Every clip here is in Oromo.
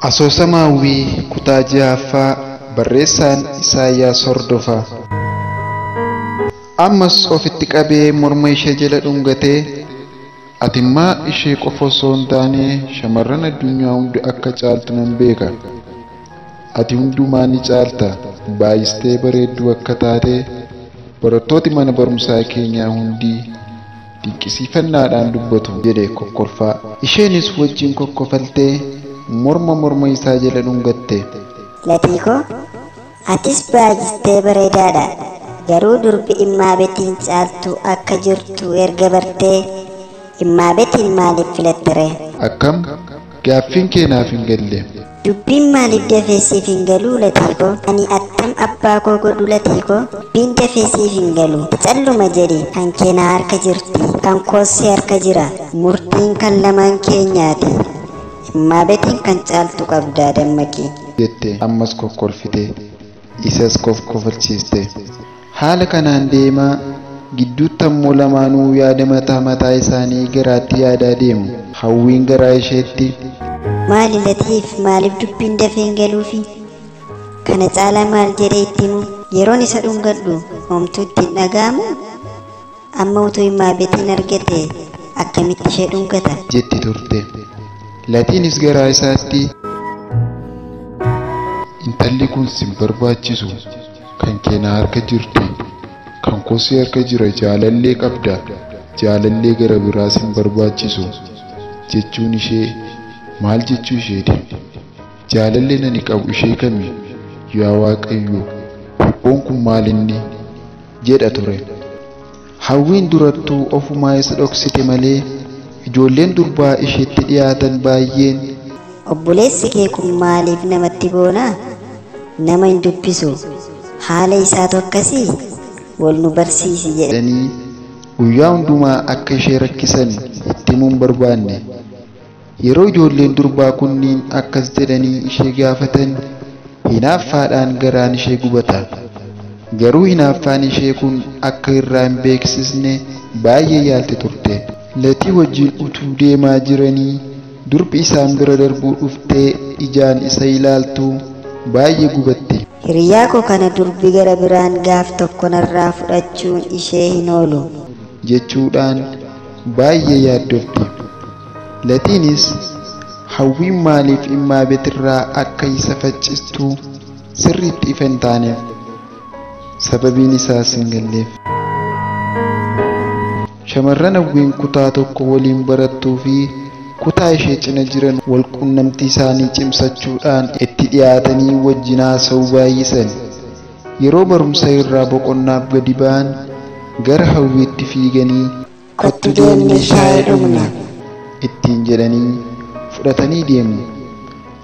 Asoosamaawwii kutaa ja'affaa barreessaan Isaayyaas Hordofaa. Ammas ofitti qabee morma ishee jala dhungatee, atimmaa ishee qofa osoo hin taane shamarran addunyaa hundi akka caaltu nan beeka. Ati hundumaa ni caalta, baay'istee bareedduu akka taate barattooti mana barumsaa keenyaa hundi dinqisiifannaadhaan dubbatu jedhe kokkolfaa. Isheenis wajjin kokkofaltee morma isaa jala dhungatte. Latiikoo, atis baay'istee bareedaadha. Garuu durbi Immaabetiin caaltu akka jirtu erga bartee Immaabetiin maaliif filattere? Akkam gaaffiin kee naaf hin galle. Dubbiin maaliif dafeesiif hin galuu Latiikoo? Ani attam abbaa koo godhu Latiikoo? Dubbiin dafeesiif hin galu. Calluma jedhi, kan kee na harka jirti, kan koossi harka jira. Murtiin kan lamaan keenyaati. Immaabetiin kan caaltu qabdaa dammaqii jette. Ammas kokkolfite, isas koffalchiiste. Haala kanaan deemaa gidduutti ammoo lamaanuu yaada mataa isaanii garaatti yaadaa deemu. Hawwiin garaa isheetti, maali Latiif, maaliif dubbiin dafee hin galuufi? Kana caalaa maal jedhee itti himu? Yeroon isa dhungadhu homtuu ittiin dhaga'amu? Amma utuu Immaabetiin argate akkamitti ishee dhungata jetti turte. Latiinis garaa isaatti, intalli kun sin barbaachisu, kan kee na harka jirti, kan koossi harka jira, jaalallee qabda, jaalallee gara biraa sin barbaachisu jechuun ishee maal jechuu isheeti? Jaalallee nani qabu ishee kami? Yaa Waaqayyo, dhiphoon kun maal inni jedha ture. Hawwiin durattuu ofumaa isa dhoksite malee ijoolleen durbaa isheetti dhiyaatan baay'een, obboleessi kee kun maaliif namatti boonaa? Nama hin dubbisu, haala isaatu akkasii, wal nu barsiisi jedhanii guyyaa hundumaa akka ishee rakkisan itti himuun barbaanne. Yeroo ijoolleen durbaa kunniin akkas jedhanii ishee gaafatan hinaaffaadhaan garaan ishee gubata. Garuu hinaaffaan ishee kun akka irraa hin beeksisne baay'ee yaalti turte. Latii wajjin utuu deemaa jiranii durbi isaan bira darbuu dhuftee ijaan isa ilaaltu baay'ee gubatti. Hiriyaa koo kana durbi gara biraan gaaf tokko narraa fudhachuun ishee hin oolu jechuudhaan baay'ee yaaddofti. Latiinis hawwiin maaliif Immaabeetirraa akka isa faccistu sirriitti ifa hin taaneef, sababiin isaas hin galleef. Shamarran hawwiin kutaa tokko waliin barattuu fi kutaa ishee cina jiran wal quunnamtii isaanii cimsachuudhaan itti dhiyaatanii wajjin haasa'uu baay'isan. Yeroo barumsa irraa boqonnaaf gadi ba'an gara hawwiitti fiiganii, kottu deemnee shaayii dhugna ittiin jedhanii fudhatanii deemu.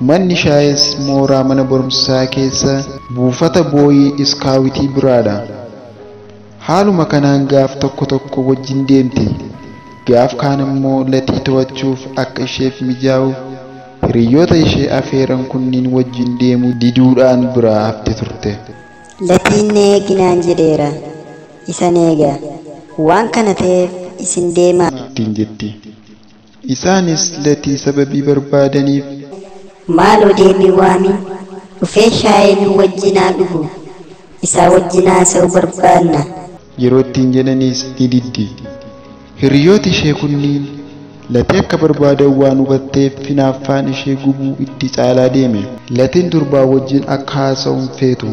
Manni shaayis mooraa mana barumsaa keessa buufata booyii iskaawitii biraadha. Haaluma kanaan gaaf tokko wajjin deemti. Gaaf kaan immoo Latii to'achuuf akka isheef mijaa'uuf hiriyoota ishee afeeran kunniin wajjin deemuu diduudhaan biraa hafte turte. Latiin na eeginaan jedheera, isan eega. Waan kana ta'eef isin deemaa ittiin jetti. Isaanis Latii sababii barbaadaniif, maaloo deemii waami, dhufee shaayii nu wajjinaa dhugu, isaa wajjinaa haasa'uu barbaanna yeroo ittiin jedhaniis ni diddi. Hiriyooti ishee kunniin Latii akka barbaadan waan hubatteef hinaaffaan ishee gubuu itti caalaa deeme. Latiin durbaa wajjin akka haasa'uun feetu.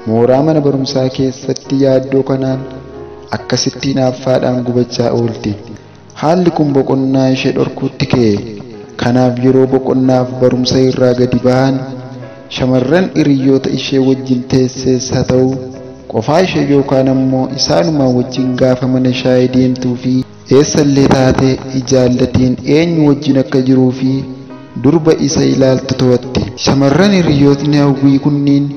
Mooraa mana barumsaa keessatti yaaddoo kanaan akkasitti hinaaffaadhaan gubachaa oolti. Haalli kun boqonnaa ishee dhorkuutti ka'e. Kanaaf yeroo boqonnaaf barumsa irraa gadi ba'an shamarran hiriyoota ishee wajjin teessees haa ta'u qofaa ishee yookaan ammoo isaanuma wajjin gaafa mana shaayii deemtuu fi eessallee taate ijaallatiin eenyu wajjin akka jiruu fi durba isa ilaaltu to'atti. Shamarran hiriyootni hawwii kunniin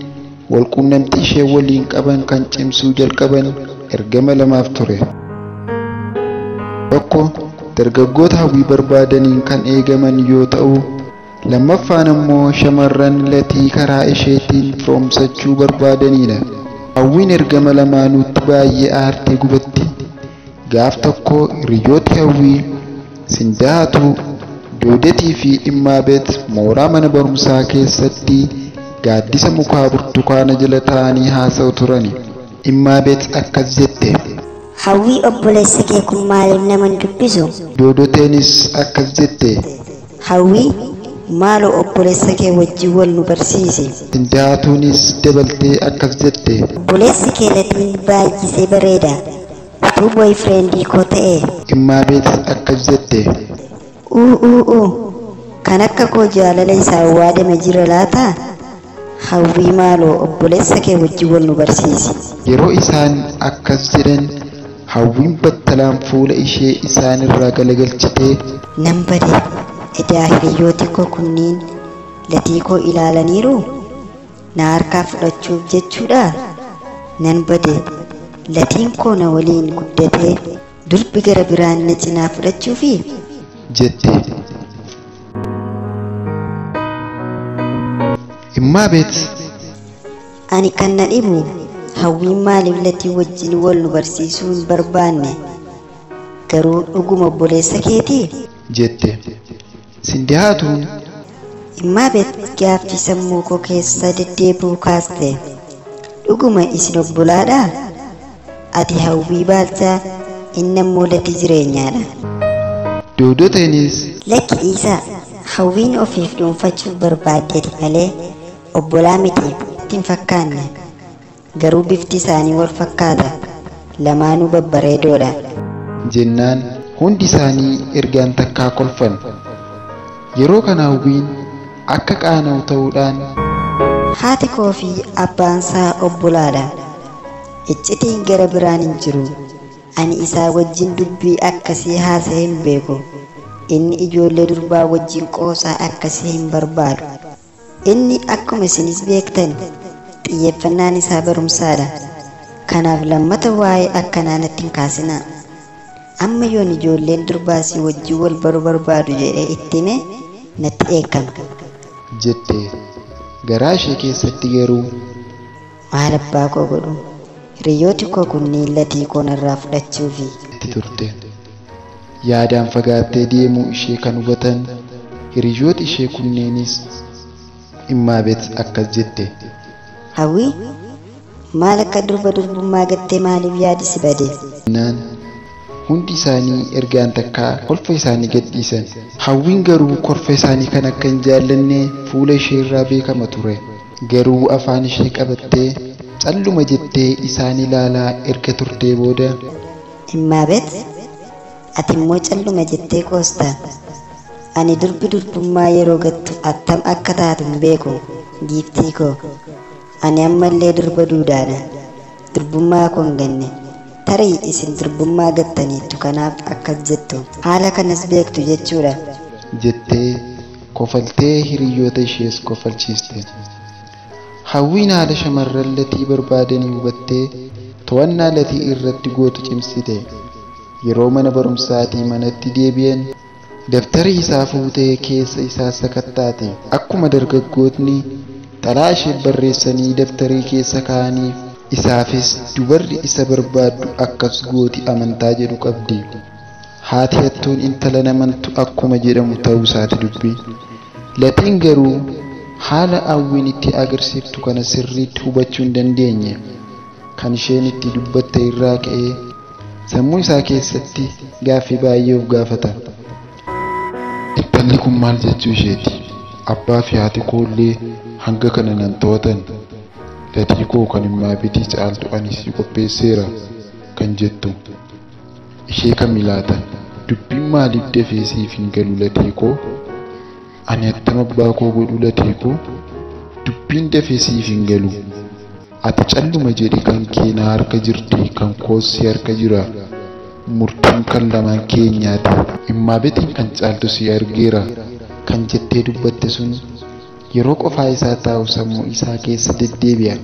wal quunnamtii ishee waliin qaban kan cimsuu jalqaban ergama lamaaf ture. Tokko dargaggoota hawwii barbaadaniin kan eegaman yoo ta'u, lammaffaan ammoo shamarran Latii karaa isheetiin firoomsachuu barbaadanidha. Hawwiin ergama lamaanuutti baay'ee aartee gubatti. Gaaf tokko hiriyooti hawwii sindaatu Doodetii fi Immaabeet mooraa mana barumsaa keessatti gaaddisa mukaa burtukaana jala taa'anii haasa'u turani. Immaabeet akkas jette. Hawwii obboleessa kee kun maaliif nama hin dubbisu? Doodoteenis akkas jette. Hawwii maaloo obboleessa kee wajjin wal nu barsiisi. Sindaatuunis dabaltee akkas jette. Obboleessi kee Latiin baay'isee bareeda. Utuu boyfriendii koo ta'ee. Immaabeet akkas jette. Kan akka koo jaalala isaa waadame jira laata? Hawwii maaloo obboleessa kee wajjin wal nu barsiisi. Yeroo isaan akkas jedhan hawwiin battalaan fuula ishee isaanirraa galagalchitee. Nan bade edaa hiriyooti koo kunniin Latii koo ilaalaniiru na harkaa fudhachuuf jechuudha. Nan bade Latiin koo na waliin guddatee durbi gara biraan na cinaa fudhachuufi jette. Immaabeet. Ani kan na dhibu hawwiin maaliif Latii wajjin wal nu barsiisuu hin barbaanne garuu dhuguma obboleessa keetii jette. Sindaatuun. Immaabeet gaaffii sammuu koo keessa deddeebi'uu kaaste. Dhuguma isin obbolaadhaa? Ati hawwii baalchaa inni ammoo Latii jireenyaadha. Doodoteenis. Lakki isaa hawwiin ofiif dhuunfachuuf barbaaddeeti malee obbolaa miti ittiin fakkaanne. Garuu bifti isaanii wal fakkaata. Lamaanuu babbareedoodha. Jennaan hundi isaanii ergaan takkaa kolfan. Yeroo kana hawwiin akka qaana'u ta'uudhaan. Haati koo fi abbaan isaa obbolaadha. Iccitiin gara biraan hin jiru. Ani isaa wajjin dubbii akkasii haasa'ee hin beeku. Inni ijoollee durbaa wajjin qoosaa akkasii hin barbaadu. Inni akkuma isinis beektan xiyyeeffannaan isaa barumsaadha. Kanaaf lammata waa'ee akkanaa natti hin kaasinaa. Amma yoon ijoolleen durbaasii wajjin wal baruu barbaadu jedhee itti hime natti eekama jette. Garaa ishee keessatti garuu maal abbaa koo godhu hiriyooti koo kunniin Latii koo narraa fudhachuufi itti turte. Yaadaan fagaattee deemuu ishee kan hubatan hiriyooti ishee kunneenis Immaabeet akkas jette. Hawwii maal akka durbummaa gattee maaliif yaadi si bade? Naan hundi isaanii ergaan takkaa kolfa isaanii gadhiisan. Hawwiin garuu kolfa isaanii kan akka hin jaallanne fuula ishee irraa beekama ture. Garuu afaan ishee qabattee calluma jettee isaan ilaalaa erga turtee booda. Immaabeet ati immoo calluma jettee qoosta. Ani durbummaa yeroo gattu attam akka taatu hin beeku giiftii koo. Ani ammallee durba duudaadha. Durbummaa koo hin ganne. Tarii isin durbummaa gattaniittu kanaaf akkas jettu. Haala kanas beektu jechuudha jettee kofaltee hiriyoota ishees kofalchiiste. Hawwiin haala shamarran Latii barbaadanii hubattee to'annaa Latii irratti gootu cimsite. Yeroo mana barumsaatii manatti deebi'an daftarii isaa fuutee keessa isaa sakattaate. Akkuma dargaggootni xalaa ishee barreessanii daftarii keessa kaa'aniif isaafis dubarri isa barbaaddu akkas gooti amantaa jedhu qabdi. Haati hattuun intala namantu akkuma jedhamu ta'uu isaati dubbi. Latiin garuu haala hawwiin itti agarsiiftu kana sirriitti hubachuu hin dandeenye. Kan isheen itti dubbatte irraa ka'ee sammuu isaa keessatti gaaffii baay'ee of gaafata. Intalli kun maal jechuu isheeti? Abbaa fi haati koollee hanga kana nan to'atan. Latii koo kan Immaabeetii caaltu ani si qopheesseera kan jettu. Ishee kam ilaata? Dubbiin maaliif dafee siif hin galu Latii koo? Ani attam abbaa koo godhu Latii koo? Dubbiin dafee siif hin galu. Ati calluma jedhi kan kee na harka jirti kan koos si harka jira. Murtiin kan lamaan keenyaati. Immaabeetiin kan caaltu si argeera kan jettee dubbatte sun yeroo qofaa isaa taa'u sammuu isaa keessa deddeebi'a.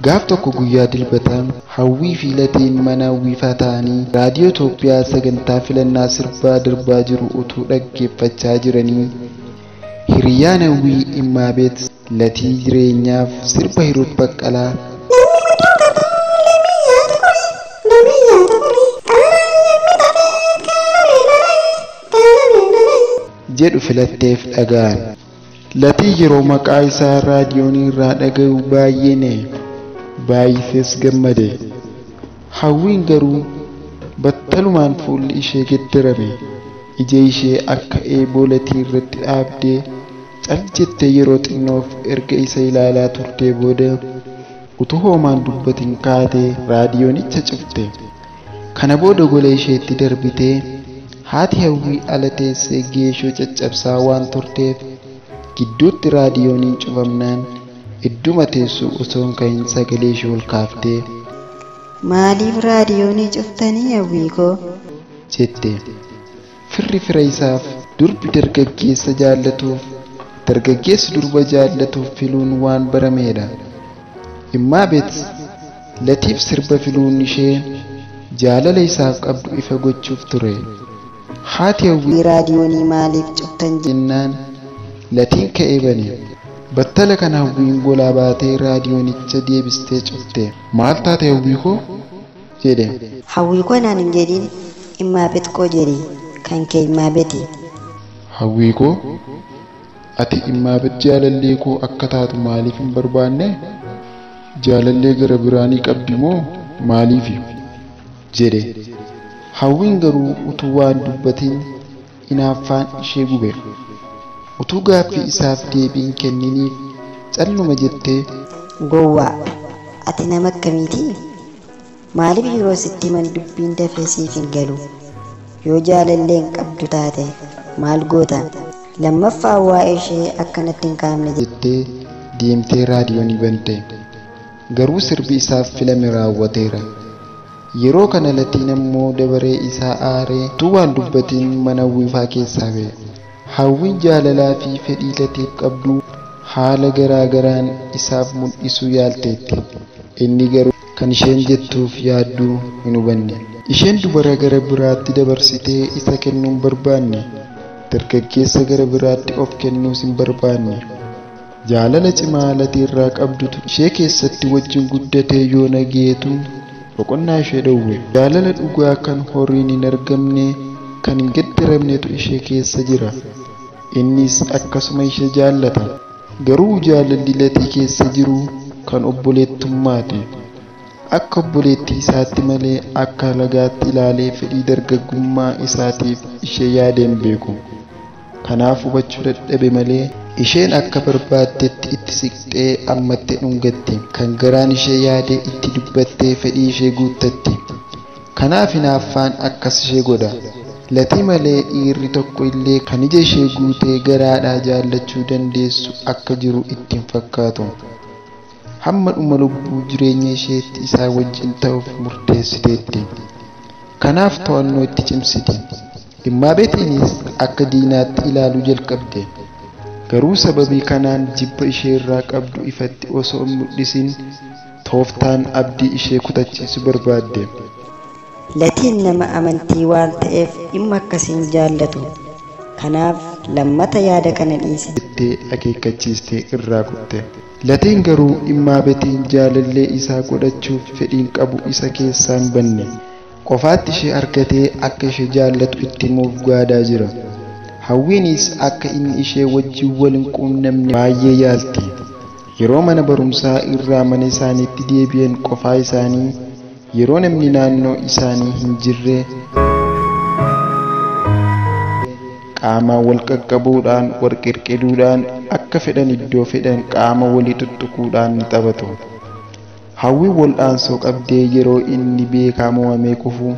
Gaaf tokko guyyaa dilbataa Hawwii fi Latiin mana hawwiifaa ta'anii raadiyoo Itoophiyaa sagantaa filannaa sirbaa darbaa jiru utuu dhaggeeffachaa jiranii hiriyyaan Hawwii Immaabeet Latii jireenyaaf sirba Hiruut Baqqalaa jedhu filatteef dhaga'an. Latii yeroo maqaa isaa raadiyoonii irraa dhaga'u baay'ees gammade. Hawwiin garuu battalumaan fuulli ishee geddarame. Ija ishee akka eeboo latii irratti dhaabdee cal jettee yeroo xinnoof erga isa ilaalaa turtee booda utuu hoomaan dubbatin kaatee raadiyoonicha cufte. Kana booda gola isheetti darbitee haati hawwii ala teessee geeshoo caccabsaa waan turteef gidduutti raadiyooniin cufamnaan idduma teessuu osoo hin kahin sagalee ishee ol kaaftee, maaliif raadiyoonii cuftanii hawwii koo? jette. Firri fira isaaf durbi dargaggeessa jaallatuuf, dargaggeessi durba jaallatuuf filuun waan barameedha. Imaabeet Latiif sirba filuun ishee jaalala isaaf qabdu ifa gochuuf ture. Haati hawwii raadiyoonii maaliif cuftan jennaan Latiin ka'ee bane. Battala kana hawwiin golaa baatee raadiyoonicha deebistee cufte. Maal taate hawwii koo? jedhe. Hawwii koo naan hin jedhin, Imaabeet koo jedhi. Kan kee Imaabeeti. Hawwii koo, ati Imaabeet jaalallee koo akka taatu maaliif hin barbaanne? Jaalallee gara biraanii qabdi moo maaliif? jedhe. Hawwiin garuu utuu waan dubbatiin inaaffaan ishee gube. Utuu gaaffii isaaf deebiin kenniniif calluma jettee, gowwaa ati nama akkamiitii? Maaliif yeroo sitti himan dubbiin dafee siif hin galu? Yoo jaalalleen qabdu taate maal goota? Lammaffaa waa'ee ishee akkanatti hin kaafne jettee deemtee raadiyoonii bante. Garuu sirbi isaaf filame raawwateera. Yeroo kana Latiin ammoo dabaree isaa aaree utuu waan dubbatiin mana hawwiifaa keessaa ba'e. Hawwiin jaalalaa fi fedhii Latiif qabdu haala garaa garaan isaaf mul'isuu yaalteetti. Inni garuu kan isheen jettuuf yaadduu hin hubanne. Isheen dubara gara biraatti dabarsitee isa kennuu hin barbaanne. Dargaggeessa gara biraatti of kennuus hin barbaanne. Jaalala cimaa Latiirraa qabdutu ishee keessatti wajjin guddatee yoo nageetu boqonnaa ishee dhowwe. Jaalala dhugaa kan horiin hin argamne, kan hin geddaramnetu ishee keessa jira. Innis akkasuma ishee jaallata. Garuu jaalalli Latii keessa jiru kan obboleettummaati. Akka obboleettii isaatti malee akka lagaatti ilaalee fedhii dargaggummaa isaatiif ishee yaadeen beeku. Kanaaf hubachuu dadhabe malee isheen akka barbaaddetti itti siqxee ammattee dhungatti. Kan garaan ishee yaadee itti dubbattee fedhii ishee guuttatti. Kanaaf hinaaffaan akkas ishee godha. Latii malee dhiirri tokko illee kan ija ishee guutee garaadhaa jaallachuu dandeessu akka jiru ittiin fakkaatu. Hamma dhuma lubbuu jireenya isheetti isaa wajjin ta'uuf murteessiteetti. Kanaaf to'annoo itti cimsiti. Imaabeetiinis akka diinaatti ilaaluu jalqabde. Garuu sababii kanaan jibba ishee irraa qabdu ifatti osoo hin mul'isin tooftaan abdii ishee kutachiisu barbaadde. Latiin nama amantii waan ta'eef dhimma akkasiin jaallatu. Kanaaf lammata yaada kana dhiise jettee akeekkachiistee irraa kutte. Latiin garuu Imaabeetiin jaalallee isaa godhachuuf fedhiin qabu isa keessaa hin banne. Qofaatti ishee argatee akka ishee jaallatu itti himuuf gaadaa jira. Hawwiinis akka inni ishee wajjin wal hin quunnamne baay'ee yaalti. Yeroo mana barumsaa irraa mana isaaniitti deebi'an qofaa isaanii, yeroo namni naannoo isaanii hin jirre qaamaan wal qaqqabuudhaan, wal qirqiruudhaan, akka fedhan iddoo fedhan qaama walii tuttuquudhaan ni taphatu. Hawwiin wal'aansoo qabdee yeroo inni beekaa mo'amee kufu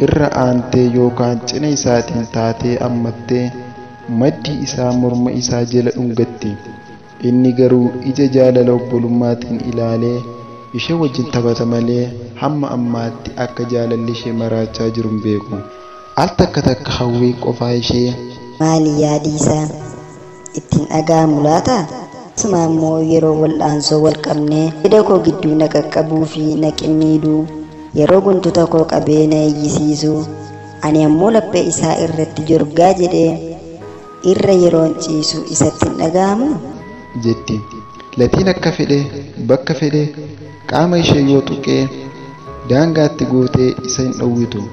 irra aantee yookaan cina isaatiin taatee ammattee maddii isaa morma isaa jala dhungatti. Inni garuu ija jaalala obbolummaatiin ilaalee ishee wajjin taphata malee hamma ammaatti akka jaalalli ishee maraachaa jiru hin beeku. Al takka takka hawwiin qofaa ishee maali yaadi isaa ittiin dhaga'amu laata? Suma immoo yeroo wal'aansoo wal qabnee hidha koo gidduu na qaqqabuu fi na qimmiiduu, yeroo guntuta koo qabee na eeyyisiisu, ani ammoo laphee isaa irratti jorgaa jedhee irra yeroon ciisu isatti hin dhaga'amu jetti. Latiin akka fedhe bakka fedhe qaama ishee yoo tuqee daangaatti gootee isa hin dhowwitu.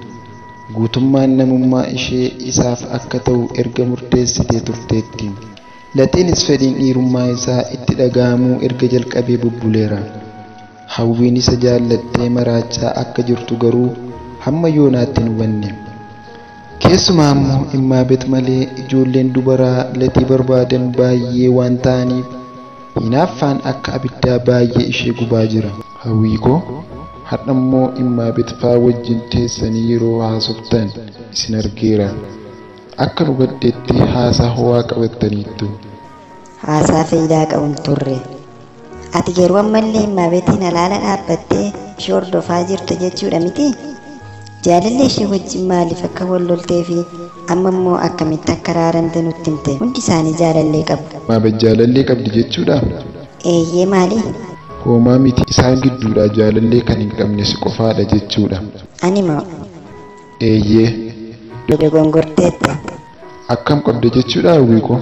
guutummaan namummaa ishee isaaf akka ta'u erga murteessitee turteetti. Laxiinis fedhiin dhiirummaa isaa itti dhaga'amuu erga jalqabee bubbuleera. Hawwiin isa jaallattee maraachaa akka jirtu garuu hamma yoonaatti hin hubanne. Keessumaa immoo Immaabeet malee ijoolleen dubaraa Latii barbaadan baay'ee waan ta'aniif hinaaffaan akka abiddaa baay'ee ishee gubaa jira. Hawwii koo har'a immoo Immaabeet faa wajjin teessanii yeroo haasoftan isin argeera. Akka nu gaddeetti haasaa ho'aa qabattaniittu. Haasaa faayidaa qabuun turre. Ati garuu ammallee Immaabeetiin alaala dhaabbattee ishee hordofaa jirta jechuudha miti? Jaalalli ishee wajjin maaliif akka wal loltee fi amma immoo akkamitti akka raaramte nutti himte. Hundi isaanii jaalallee qabu. Immaabeet jaalallee qabdi jechuudha? Eeyyee maali? Hoomaa miti, isaan gidduudhaa jaalallee kan hin qabnes qofaadha jechuudha. Ani moo? Eeyyee. Dogongorteetta. Akkam qabda jechuudha hawwii koo?